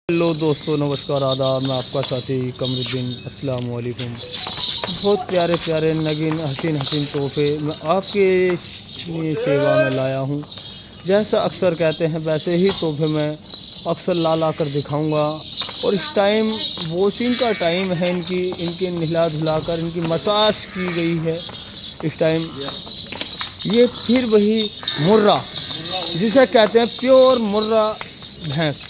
Hello दोस्तों, नमस्कार, आदाब। मैं आपका साथी कमरुद्दीन। अस्सलाम वालेकुम। बहुत प्यारे प्यारे नगीन हसीन हसीन तोहफे मैं आपके सेवा में लाया हूँ। जैसा अक्सर कहते हैं वैसे ही तोहफे मैं अक्सर ला कर दिखाऊंगा। और इस टाइम वॉशिंग का टाइम है, इनकी नहला धुला कर इनकी मसाज की गई है। इस टाइम ये फिर वही मुर्रा, जिसे कहते हैं प्योर मुर्रा भैंस,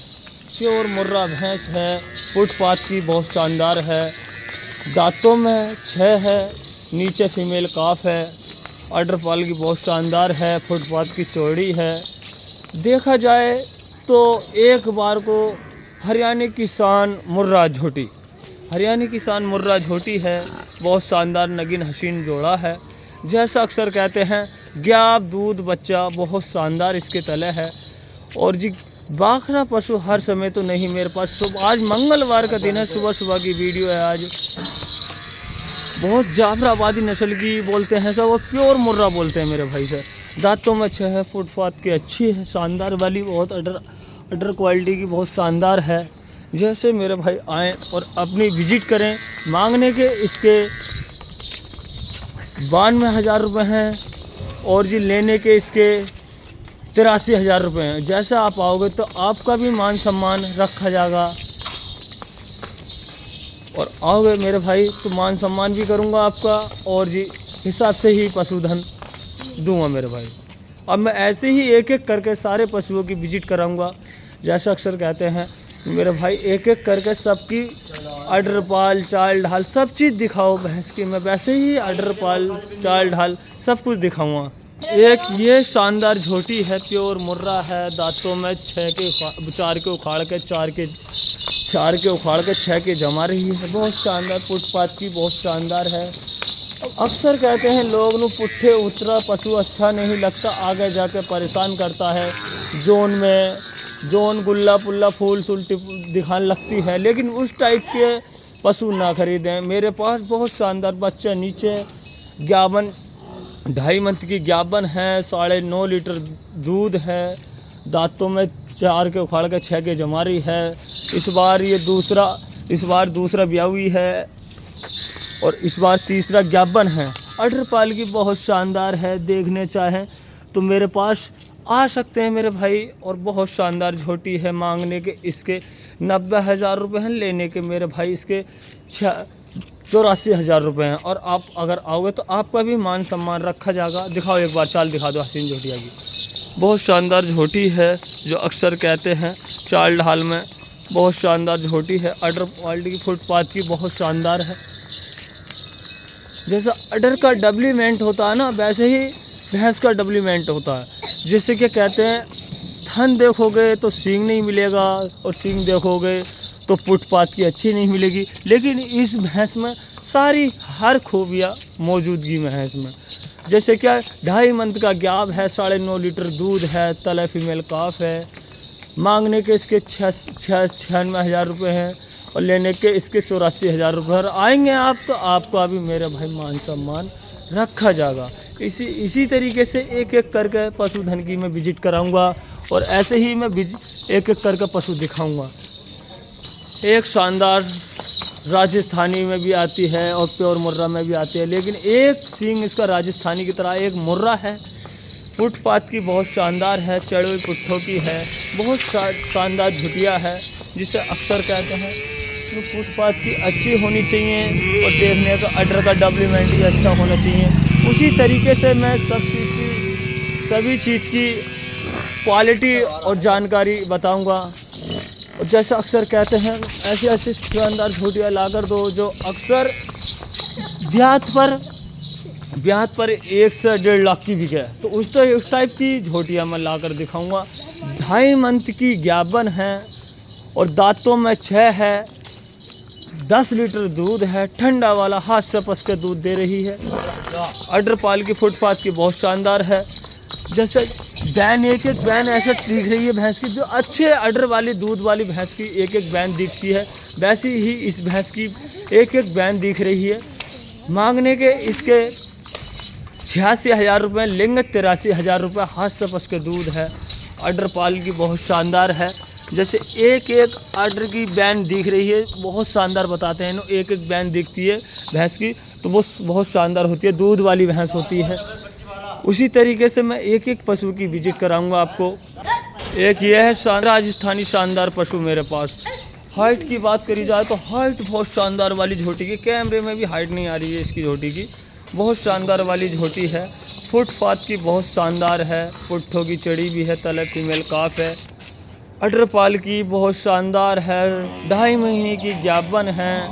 प्योर मुर्रा भैंस है। फुटपाथ की बहुत शानदार है। दांतों में 6 है, नीचे फीमेल काफ है। अडरपाल की बहुत शानदार है। फुटपाथ की चौड़ी है। देखा जाए तो एक बार को हरियाणा की शान मुर्रा झोटी, हरियाणा की शान मुर्रा झोटी है। बहुत शानदार नगीन हसीन जोड़ा है। जैसा अक्सर कहते हैं ग्याब दूध बच्चा बहुत शानदार इसके तले है। और जी बाखरा पशु हर समय तो नहीं मेरे पास। आज मंगलवार का दिन है, सुबह सुबह की वीडियो है। आज बहुत जाफराबादी नस्ल की बोलते हैं सब, और प्योर मुर्रा बोलते हैं मेरे भाई से। दांतों में 6 है, फुटपाथ की अच्छी है, शानदार वाली, बहुत अडर क्वालिटी की बहुत शानदार है। जैसे मेरे भाई आएँ और अपनी विजिट करें। मांगने के इसके 92,000 रुपये हैं, और जी लेने के इसके 83,000 रुपये हैं। जैसे आप आओगे तो आपका भी मान सम्मान रखा जाएगा, और आओगे मेरे भाई तो मान सम्मान भी करूंगा आपका, और जी हिसाब से ही पशुधन दूंगा मेरे भाई। अब मैं ऐसे ही एक एक करके सारे पशुओं की विजिट कराऊंगा। जैसा अक्सर कहते हैं मेरे भाई, एक एक करके सबकी अडरपाल चाल ढाल सब चीज़ दिखाओ भैंस की। मैं वैसे ही अडरपाल चाल ढाल सब कुछ दिखाऊंगा। एक ये शानदार झोटी है, प्योर मुर्रा है। दांतों में 4 के उखाड़ के 6 के जमा रही है। बहुत शानदार फुटपाथ की बहुत शानदार है। अक्सर कहते हैं लोग नु पुट्ठे उतरा पशु अच्छा नहीं लगता, आगे जाके परेशान करता है। जोन गुल्ला पुल्ला फूल सुल्टी दिखाने लगती है, लेकिन उस टाइप के पशु ना खरीदें। मेरे पास बहुत शानदार बच्चा नीचे 2.5 मंथ की ज्ञापन है। 9.5 लीटर दूध है। दांतों में 4 के उखाड़ के 6 के जमारी है। इस बार दूसरा ब्यावी है, और इस बार तीसरा ज्ञापन है। अडरपाल की बहुत शानदार है। देखने चाहें तो मेरे पास आ सकते हैं मेरे भाई। और बहुत शानदार झोटी है। मांगने के इसके 90,000 रुपये हैं, लेने के मेरे भाई इसके 84,000 रुपये हैं। और आप अगर आओगे तो आपका भी मान सम्मान रखा जाएगा। दिखाओ एक बार चाल दिखा दो हसीन झोटिया की। बहुत शानदार झोटी है, जो अक्सर कहते हैं चाल ढाल में बहुत शानदार झोटी है। अडर क्वालिटी की फुटपाथ की बहुत शानदार है। जैसा अडर का डब्लीमेंट होता है ना, वैसे ही भैंस का डब्लीमेंट होता है। जैसे कि कहते हैं थन देखोगे तो सींग नहीं मिलेगा, और सींग देखोगे तो फुटपाथ की अच्छी नहीं मिलेगी। लेकिन इस भैंस में सारी हर खूबियाँ मौजूदगी में है इसमें। जैसे क्या 2.5 मंथ का गैप है, 9.5 लीटर दूध है, तले फीमेल काफ है। मांगने के इसके 96,000 रुपये हैं, और लेने के इसके 84,000 रुपये। और आएंगे आप तो आपका भी मेरे भाई मान सम्मान रखा जाएगा। इसी तरीके से एक एक करके पशुधन की मैं विजिट कराऊंगा, और ऐसे ही मैं एक एक करके पशु दिखाऊंगा। एक शानदार राजस्थानी में भी आती है, और प्योर मुर्रा में भी आती है, लेकिन एक सींग इसका राजस्थानी की तरह एक मुर्रा है। फुटपाथ की बहुत शानदार है, चढ़े हुए पुट्ठों की है। बहुत शानदार झुटिया है, जिसे अक्सर कहते हैं तो फुटपाथ की अच्छी होनी चाहिए, और देखने का अडर का डब्लीमेंट भी अच्छा होना चाहिए। उसी तरीके से मैं सभी चीज़ की क्वालिटी और जानकारी बताऊंगा। और जैसा अक्सर कहते हैं ऐसी ऐसी शानदार झोटियाँ ला कर दो, जो अक्सर ब्याज पर 1 से 1.5 लाख की बिके। तो उस टाइप की झोटियाँ मैं ला कर दिखाऊँगा। 2.5 मंथ की ज्ञापन है, और दांतों में 6 है। 10 लीटर दूध है, ठंडा वाला, हाथ से पस के दूध दे रही है। अडरपाल की फुटपाथ की बहुत शानदार है। जैसे बैन एक एक बैन ऐसे दिख रही है भैंस की, जो अच्छे अडर वाली दूध वाली भैंस की एक एक बैन दिखती है, वैसी ही इस भैंस की एक एक बैन दिख रही है। मांगने के इसके 86,000 रुपये, लेंगे 83,000 रुपये। हाथ से पस के दूध है। अडरपाल की बहुत शानदार है। जैसे एक एक आर्डर की बैन दिख रही है, बहुत शानदार बताते हैं ना, एक एक बैन दिखती है भैंस की तो वो बहुत शानदार होती है, दूध वाली भैंस होती है। उसी तरीके से मैं एक एक पशु की विजिट कराऊंगा आपको। एक ये है राजस्थानी शानदार पशु मेरे पास। हाइट की बात करी जाए तो हाइट बहुत शानदार वाली झोटी की, कैमरे में भी हाइट नहीं आ रही है इसकी झोटी की, बहुत शानदार वाली झोटी है। फुटपाथ की बहुत शानदार है, पुट्ठों की चढ़ी भी है, तले फीमेल काफ है। अडरपाल की बहुत शानदार है, 2.5 महीने की जाबन है,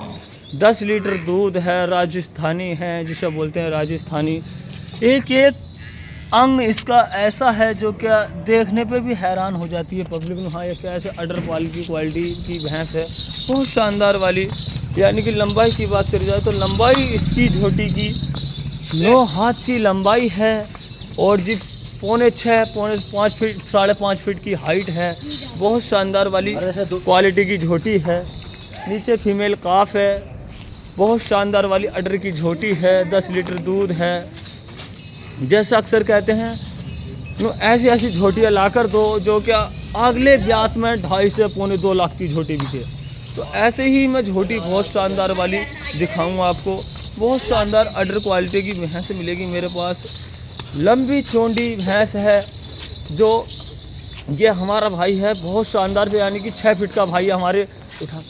10 लीटर दूध है, राजस्थानी है जिसे बोलते हैं राजस्थानी। एक एक अंग इसका ऐसा है जो क्या देखने पे भी हैरान हो जाती है पब्लिक में, हाँ ये क्या ऐसे अडरपाल की क्वालिटी की भैंस है, बहुत शानदार वाली। यानी कि लंबाई की बात करी जाए तो लंबाई इसकी झोटी की 9 हाथ की लंबाई है और जी 5.5 5 फीट 5.5 फीट की हाइट है, बहुत शानदार वाली क्वालिटी की झोटी है। नीचे फीमेल काफ है, बहुत शानदार वाली अडर की झोटी है, 10 लीटर दूध है। जैसा अक्सर कहते हैं ऐसी ऐसी झोटियाँ लाकर दो जो क्या अगले ब्यात में 2.5 से 2.25 लाख की झोटी बिके। तो ऐसे ही मैं झोटी बहुत शानदार वाली दिखाऊंगा आपको। बहुत शानदार अडर क्वालिटी की भैंस मिलेगी मेरे पास। लंबी चौड़ी भैंस है जो ये हमारा भाई है, बहुत शानदार से, यानी कि 6 फीट का भाई हमारे उठा,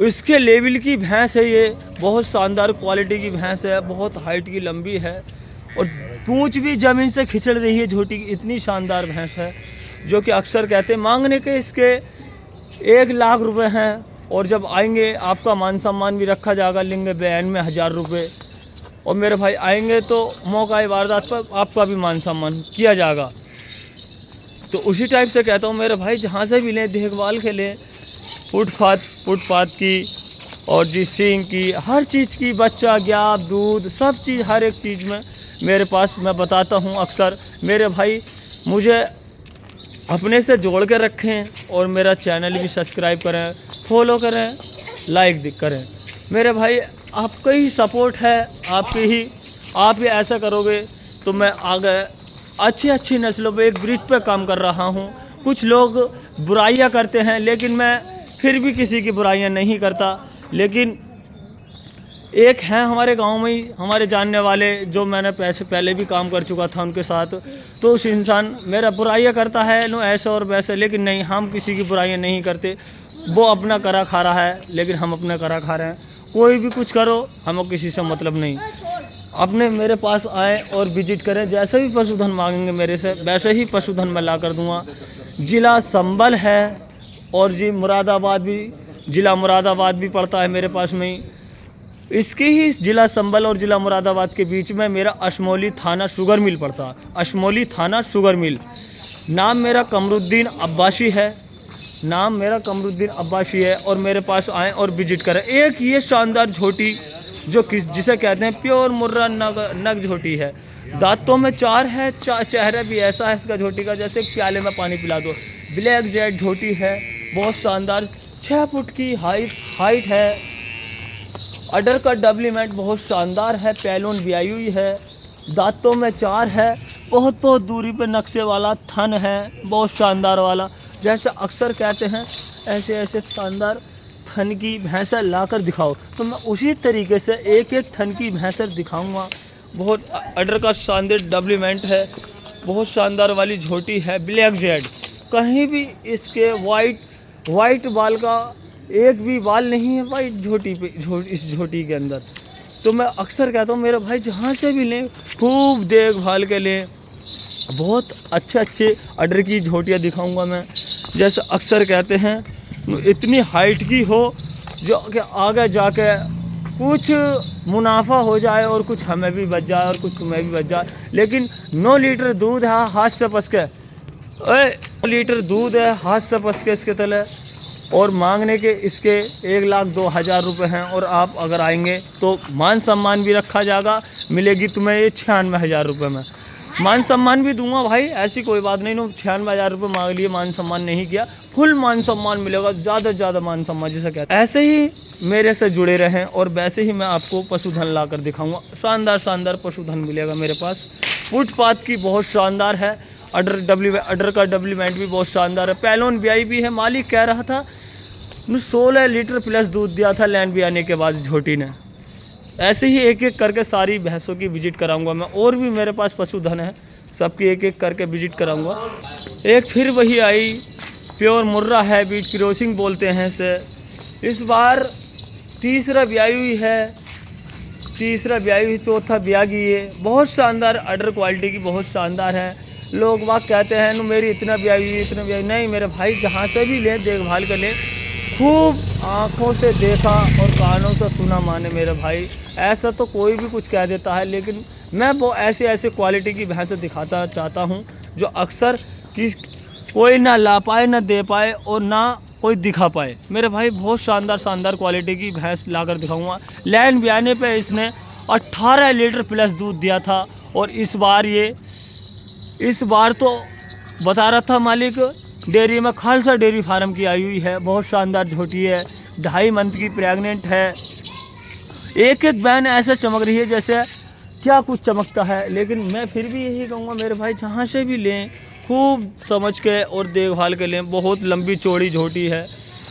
इसके लेवल की भैंस है ये, बहुत शानदार क्वालिटी की भैंस है, बहुत हाइट की लंबी है और पूंछ भी ज़मीन से खिंचड़ रही है झोटी की, इतनी शानदार भैंस है। जो कि अक्सर कहते हैं मांगने के इसके 1 लाख रुपए हैं और जब आएंगे आपका मान सम्मान भी रखा जाएगा, लेंगे बयान में 1000 रुपये और मेरे भाई आएंगे तो मौका वारदात पर आपका भी मान सम्मान किया जाएगा। तो उसी टाइप से कहता हूँ मेरे भाई जहाँ से भी लें देखभाल के लें, फुटपाथ की और जी सींग की, हर चीज़ की, बच्चा ग्याप दूध सब चीज़, हर एक चीज़ में मेरे पास मैं बताता हूँ। अक्सर मेरे भाई मुझे अपने से जोड़ के रखें और मेरा चैनल भी सब्सक्राइब करें, फॉलो करें, लाइक करें। मेरे भाई आपका ही सपोर्ट है, आप ही ऐसा करोगे तो मैं आगे अच्छी नस्लों पे एक ब्रीड पे काम कर रहा हूँ। कुछ लोग बुराइयाँ करते हैं लेकिन मैं फिर भी किसी की बुराइयाँ नहीं करता। लेकिन एक हैं हमारे गांव में ही हमारे जानने वाले जो मैंने पहले भी काम कर चुका था उनके साथ, तो उस इंसान मेरा बुराइयाँ करता है नो ऐसे और वैसे, लेकिन नहीं, हम किसी की बुराइयाँ नहीं करते। वो अपना करा खा रहा है लेकिन हम अपना करा खा रहे हैं। कोई भी कुछ करो, हमें किसी से मतलब नहीं। अपने मेरे पास आए और विजिट करें, जैसे भी पशुधन मांगेंगे मेरे से वैसे ही पशुधन मैं ला कर दूँगा। ज़िला संबल है और जी मुरादाबाद भी, ज़िला मुरादाबाद भी पड़ता है मेरे पास में ही। इसके ही ज़िला संबल और ज़िला मुरादाबाद के बीच में मेरा अशमोली थाना शुगर मिल पड़ता है, अशमोली थाना शुगर मिल। नाम मेरा कमरुद्दीन अब्बासी है, नाम मेरा कमरुद्दीन अब्बासी है और मेरे पास आएँ और विजिट करें। एक ये शानदार झोटी जो जिसे कहते हैं प्योर मुर्रा नग झोटी है, दांतों में 4 है, चेहरा भी ऐसा है इसका झोटी का जैसे प्याले में पानी पिला दो। ब्लैक जेड झोटी है, बहुत शानदार, 6 फुट की हाइट है। अडर का डबलीमेंट बहुत शानदार है, पैलोन भी आई हुई है, दांतों में 4 है, बहुत दूरी पे नक्शे वाला थन है, बहुत शानदार वाला। जैसे अक्सर कहते हैं ऐसे शानदार थन की भैंसा ला कर दिखाओ, तो मैं उसी तरीके से एक एक थन की भैंसा दिखाऊंगा। बहुत अडर का शानदार डबलीमेंट है, बहुत शानदार वाली झोटी है, ब्लैक जेड, कहीं भी इसके वाइट बाल का एक भी बाल नहीं है वाइट झोटी पे, इस झोटी के अंदर। तो मैं अक्सर कहता हूँ मेरे भाई जहाँ से भी लें खूब देखभाल के लें। बहुत अच्छे अडर की झोटियाँ दिखाऊंगा मैं। जैसे अक्सर कहते हैं इतनी हाइट की हो जो कि आगे जाके कुछ मुनाफा हो जाए और कुछ हमें भी बच जाए और कुछ तुम्हें भी बच जाए। लेकिन 9 लीटर दूध है हाथ से पस के, 9 लीटर दूध है हाथ से पस के इसके तले, और मांगने के इसके 1,02,000 रुपये हैं। और आप अगर आएंगे तो मान सम्मान भी रखा जाएगा, मिलेगी तुम्हें ये 96,000 रुपये में। मान सम्मान भी दूंगा भाई, ऐसी कोई बात नहीं। 96,000 रुपये मांग लिए, मान सम्मान नहीं किया, फुल मान सम्मान मिलेगा, ज़्यादा से ज़्यादा मान सम्मान जिसे कहते हैं। ऐसे ही मेरे से जुड़े रहें और वैसे ही मैं आपको पशुधन ला कर दिखाऊँगा। शानदार पशुधन मिलेगा मेरे पास। फुटपाथ की बहुत शानदार है अडर का डेवलपमेंट भी बहुत शानदार है। पहलोन ब्याई भी है। मालिक कह रहा था 16 लीटर प्लस दूध दिया था लैंड भी आने के बाद झोटी ने। ऐसे ही एक एक करके सारी भैंसों की विजिट कराऊंगा मैं, और भी मेरे पास पशुधन है, सबकी एक एक करके विजिट कराऊंगा। एक फिर वही आई, प्योर मुर्रा है, बीट क्रॉसिंग बोलते हैं इसे। इस बार तीसरा ब्याई हुई है, चौथा ब्यागी है। बहुत शानदार अडर क्वालिटी की, बहुत शानदार है। लोग वाक कहते हैं नु मेरी इतना ब्याई हुई, इतना ब्याई। नहीं मेरे भाई, जहाँ से भी लें देखभाल कर लें, खूब आँखों से देखा और कानों से सुना माने मेरे भाई। ऐसा तो कोई भी कुछ कह देता है, लेकिन मैं वो ऐसे क्वालिटी की भैंस दिखाता चाहता हूँ जो अक्सर कोई ना ला पाए, ना दे पाए और ना कोई दिखा पाए। मेरे भाई बहुत शानदार क्वालिटी की भैंस लाकर दिखाऊंगा। लैंड ब्याने पे इसने 18 लीटर प्लस दूध दिया था, और इस बार तो बता रहा था मालिक, डेयरी में खालसा डेयरी फार्म की आई हुई है। बहुत शानदार झोटी है, 2.5 मंथ की प्रेग्नेंट है। एक एक बैन ऐसे चमक रही है जैसे क्या कुछ चमकता है। लेकिन मैं फिर भी यही कहूँगा मेरे भाई, जहाँ से भी लें खूब समझ के और देखभाल के लें। बहुत लंबी चौड़ी झोटी है,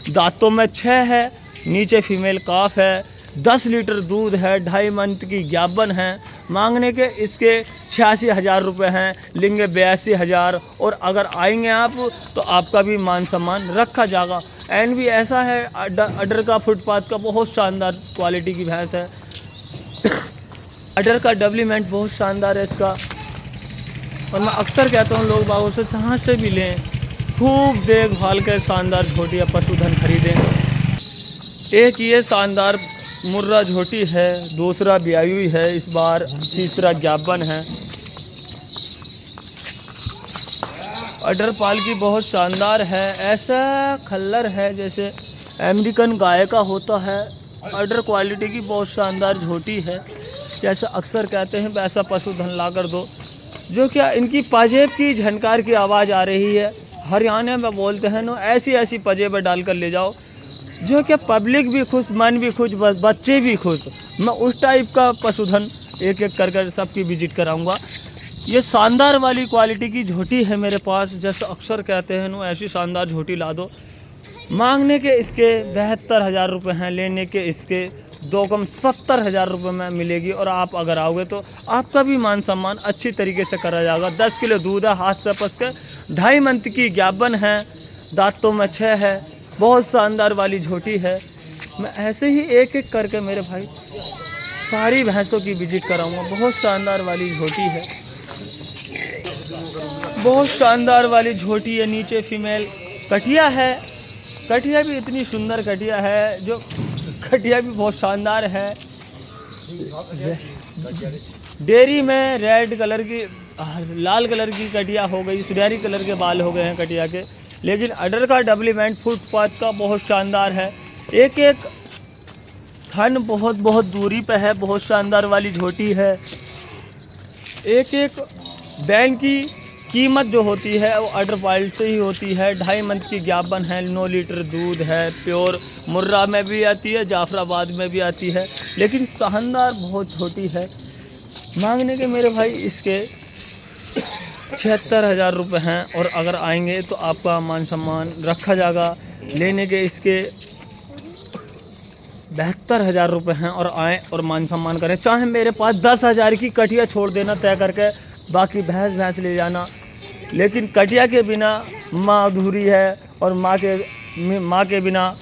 दांतों में 6 है, नीचे फीमेल काफ है, 10 लीटर दूध है, 2.5 मंथ की ज्ञापन है। मांगने के इसके 86,000 रुपये हैं, लेंगे 82,000। और अगर आएंगे आप तो आपका भी मान सम्मान रखा जाएगा। एंड भी ऐसा है, अडर का फुटपाथ का बहुत शानदार क्वालिटी की भैंस है। अडर का डेवलपमेंट बहुत शानदार है इसका। और मैं अक्सर कहता हूँ लोग बागों से जहाँ से भी लें, खूब देखभाल कर शानदार झोटी या पशुधन खरीदें। एक ये शानदार मुर्रा झोटी है, दूसरा ब्याई हुई है इस बार, तीसरा ज्ञापन है। अडर पाल की बहुत शानदार है, ऐसा खल्लर है जैसे अमेरिकन गाय का होता है। अडर क्वालिटी की बहुत शानदार झोटी है। जैसा अक्सर कहते हैं वैसा पशुधन ला कर दो। जो क्या इनकी पाजेब की झनकार की आवाज़ आ रही है, हरियाणा में बोलते हैं ना, ऐसी पाजेब डाल कर ले जाओ जो क्या पब्लिक भी खुश, मन भी खुश, बच्चे भी खुश। मैं उस टाइप का पशुधन एक एक कर सबकी विजिट कराऊंगा। ये शानदार वाली क्वालिटी की झोटी है मेरे पास। जैसे अक्सर कहते हैं ना, ऐसी शानदार झोटी ला दो। मांगने के इसके 72,000 रुपये हैं, लेने के इसके 2 कम 70,000 रुपये में मिलेगी। और आप अगर आओगे तो आपका भी मान सम्मान अच्छी तरीके से करा जाएगा। 10 किलो दूध है, हाथ से पस के, 2.5 मंथ की ज्ञापन है, दांतों में 6 है, बहुत शानदार वाली झोटी है। मैं ऐसे ही एक एक करके मेरे भाई सारी भैंसों की विजिट कराऊंगा। बहुत शानदार वाली झोटी है, बहुत शानदार वाली झोटी है। नीचे फीमेल कटिया है, कटिया भी इतनी सुंदर कटिया है, जो कटिया भी बहुत शानदार है। डेयरी में रेड कलर की, लाल कलर की कटिया हो गई, सुनहरी कलर के बाल हो गए हैं कटिया के। लेकिन अडर का डेवलपमेंट फुटपाथ का बहुत शानदार है। एक एक थन बहुत दूरी पे है, बहुत शानदार वाली झोटी है। एक एक बैन की कीमत जो होती है वो अडर वाइल्ड से ही होती है। 2.5 मंथ की ज्ञापन है, 9 लीटर दूध है, प्योर मुर्रा में भी आती है, जाफराबाद में भी आती है। लेकिन शानदार बहुत छोटी है। मांगने के मेरे भाई इसके 76,000 रुपये हैं, और अगर आएंगे तो आपका मान सम्मान रखा जाएगा। लेने के इसके 72,000 रुपये हैं, और आएँ और मान सम्मान करें। चाहे मेरे पास 10,000 की कटिया छोड़ देना तय करके, बाकी भैंस ले जाना। लेकिन कटिया के बिना माँ अधूरी है, और माँ के बिना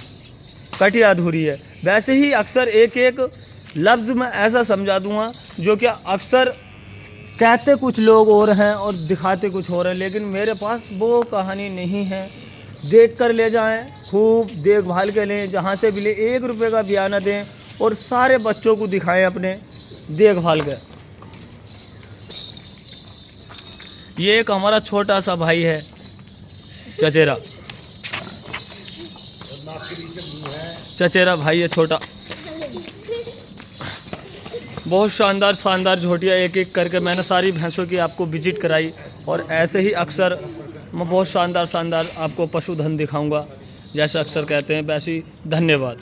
कटिया अधूरी है। वैसे ही अक्सर एक एक लफ्ज़ में ऐसा समझा दूँगा जो कि अक्सर कहते कुछ लोग और हैं और दिखाते कुछ और हैं। लेकिन मेरे पास वो कहानी नहीं है। देख कर ले जाएं, खूब देखभाल के लें, जहाँ से भी ले 1 रुपये का बयाना दें, और सारे बच्चों को दिखाएं अपने देखभाल के। ये एक हमारा छोटा सा भाई है, चचेरा भाई है छोटा। बहुत शानदार झोटियाँ एक एक करके मैंने सारी भैंसों की आपको विजिट कराई। और ऐसे ही अक्सर मैं बहुत शानदार आपको पशुधन दिखाऊंगा, जैसे अक्सर कहते हैं। वैसे ही धन्यवाद।